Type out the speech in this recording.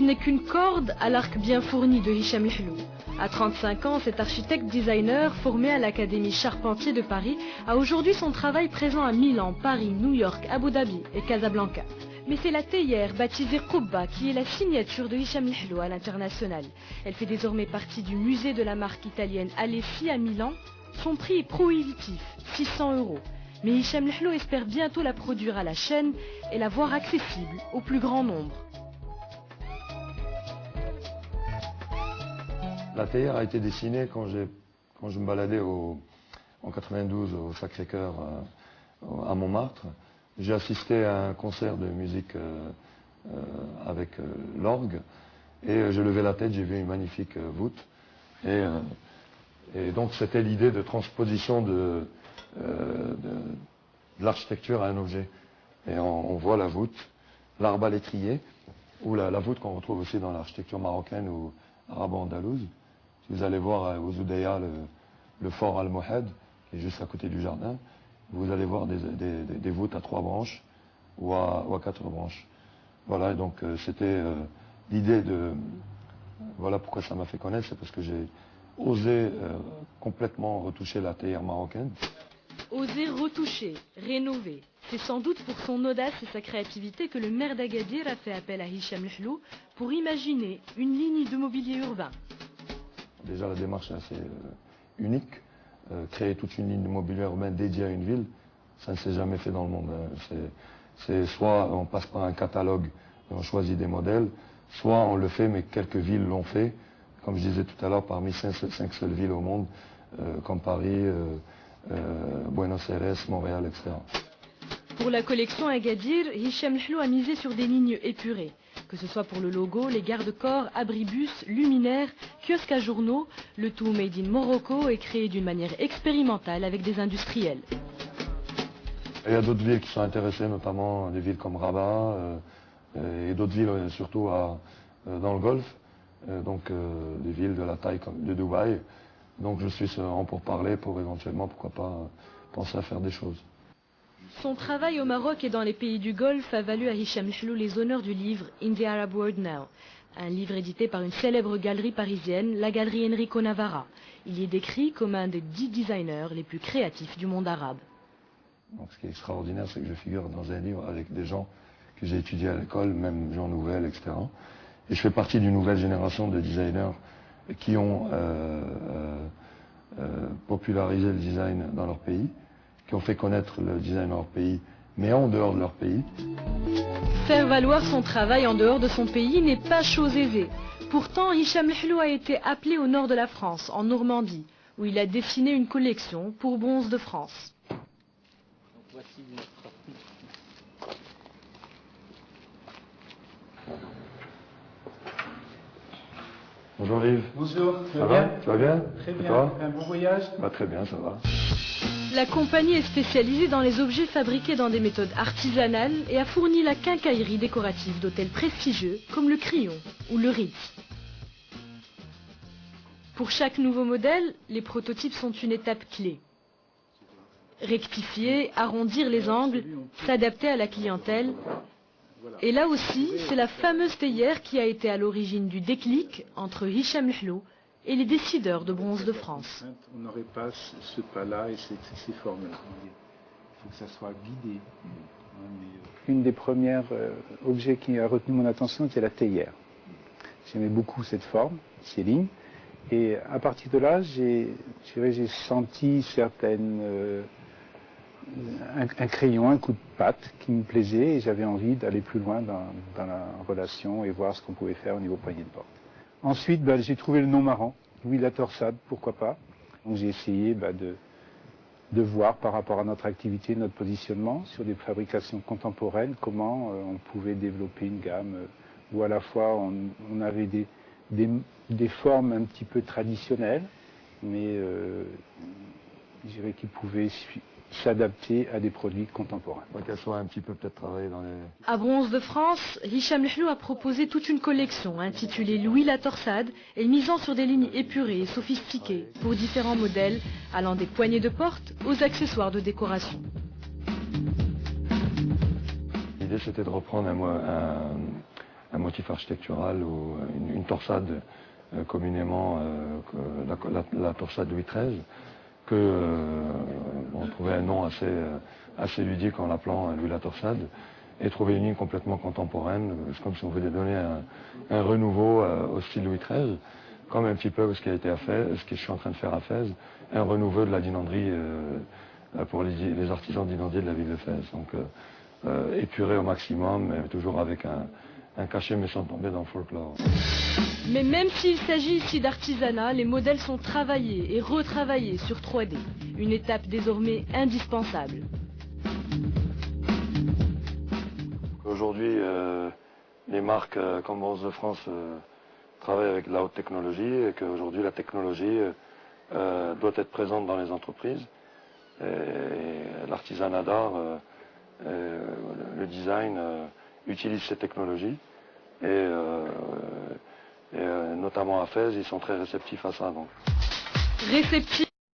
Ce n'est qu'une corde à l'arc bien fourni de Hicham El-Hlou. À 35 ans, cet architecte-designer, formé à l'Académie Charpentier de Paris, a aujourd'hui son travail présent à Milan, Paris, New York, Abu Dhabi et Casablanca. Mais c'est la théière baptisée Qubba qui est la signature de Hicham El-Hlou à l'international. Elle fait désormais partie du musée de la marque italienne Alessi à Milan. Son prix est prohibitif, 600 €. Mais Hicham El-Hlou espère bientôt la produire à la chaîne et la voir accessible au plus grand nombre. La théière a été dessinée quand je me baladais en 92 au Sacré-Cœur à Montmartre. J'ai assisté à un concert de musique avec l'orgue et j'ai levé la tête, j'ai vu une magnifique voûte. Et donc c'était l'idée de transposition de l'architecture à un objet. Et on voit la voûte, l'arbalétrier, ou la voûte qu'on retrouve aussi dans l'architecture marocaine ou arabo-andalouse. Si vous allez voir au Zoudeya le fort Al-Mohed, qui est juste à côté du jardin, vous allez voir des voûtes à 3 branches ou à 4 branches. Voilà, donc c'était l'idée de... Voilà pourquoi ça m'a fait connaître, c'est parce que j'ai osé complètement retoucher la théière marocaine. Oser retoucher, rénover. C'est sans doute pour son audace et sa créativité que le maire d'Agadir a fait appel à Hicham El-Hlou pour imaginer une ligne de mobilier urbain. Déjà la démarche est assez unique. Créer toute une ligne de mobilier urbain dédiée à une ville, ça ne s'est jamais fait dans le monde. C'est soit on passe par un catalogue et on choisit des modèles, soit on le fait mais quelques villes l'ont fait. Comme je disais tout à l'heure, parmi 5 seules villes au monde, comme Paris, Buenos Aires, Montréal, etc. Pour la collection Agadir, Hicham El-Hlou a misé sur des lignes épurées. Que ce soit pour le logo, les garde-corps, abribus, luminaires, kiosques à journaux, le tout made in Morocco est créé d'une manière expérimentale avec des industriels. Il y a d'autres villes qui sont intéressées, notamment des villes comme Rabat et d'autres villes surtout dans le Golfe, des villes de la taille de Dubaï. Donc je suis en pourparlers pour éventuellement, pourquoi pas, penser à faire des choses. Son travail au Maroc et dans les pays du Golfe a valu à Hicham El-Hlou les honneurs du livre In the Arab World Now, un livre édité par une célèbre galerie parisienne, la galerie Enrico Navarra. Il y est décrit comme un des 10 designers les plus créatifs du monde arabe. Donc, ce qui est extraordinaire, c'est que je figure dans un livre avec des gens que j'ai étudiés à l'école, même Jean Nouvel, etc. Et je fais partie d'une nouvelle génération de designers qui ont popularisé le design dans leur pays, qui ont fait connaître le design dans leur pays, mais en dehors de leur pays. Faire valoir son travail en dehors de son pays n'est pas chose aisée. Pourtant, Hicham El-Hlou a été appelé au nord de la France, en Normandie, où il a dessiné une collection pour Bronze de France. Voici notre partie. Bonjour Yves. Bonjour, Ça va? Tu vas bien? Très bien. Toi? Un bon voyage? Très bien, ça va. La compagnie est spécialisée dans les objets fabriqués dans des méthodes artisanales et a fourni la quincaillerie décorative d'hôtels prestigieux comme le Crillon ou le Ritz. Pour chaque nouveau modèle, les prototypes sont une étape clé. Rectifier, arrondir les angles, s'adapter à la clientèle. Et là aussi, c'est la fameuse théière qui a été à l'origine du déclic entre Hicham El-Hlou et les décideurs de Bronze de France. On n'aurait pas ce pas-là et ces formes-là. Il faut que ça soit guidé. Une des premières objets qui a retenu mon attention, c'est la théière. J'aimais beaucoup cette forme, ces lignes. Et à partir de là, j'ai senti un crayon, un coup de patte qui me plaisait et j'avais envie d'aller plus loin dans la relation et voir ce qu'on pouvait faire au niveau poignée de porte. Ensuite, j'ai trouvé le nom marrant, Louis La Torsade, pourquoi pas. Donc j'ai essayé de voir par rapport à notre activité, notre positionnement sur des fabrications contemporaines, comment on pouvait développer une gamme où à la fois on avait des formes un petit peu traditionnelles, mais je dirais qu'ils pouvaient s'adapter à des produits contemporains. Qu'elle soit un petit peu peut-être travaillée dans les... À Bronze de France, Hicham El-Hlou a proposé toute une collection intitulée Louis La Torsade et misant sur des lignes épurées et sophistiquées pour différents modèles allant des poignées de porte aux accessoires de décoration. L'idée c'était de reprendre un motif architectural ou une torsade, communément la torsade Louis XIII, on trouvait un nom assez ludique en l'appelant Louis la torsade, et trouver une ligne complètement contemporaine. C'est comme si on voulait donner un renouveau au style Louis XIII, comme un petit peu ce qui a été à Fès, ce que je suis en train de faire à Fès, un renouveau de la dinanderie pour les artisans d'inandier de la ville de Fès. Donc épuré au maximum, mais toujours avec un cachet mais sans tomber dans le folklore. Mais même s'il s'agit ici d'artisanat, les modèles sont travaillés et retravaillés sur 3D. Une étape désormais indispensable. Aujourd'hui, les marques comme Rose de France travaillent avec de la haute technologie et qu'aujourd'hui la technologie doit être présente dans les entreprises. L'artisanat d'art, le design utilise ces technologies et notamment à Fès, ils sont très réceptifs à ça. Donc. Réceptifs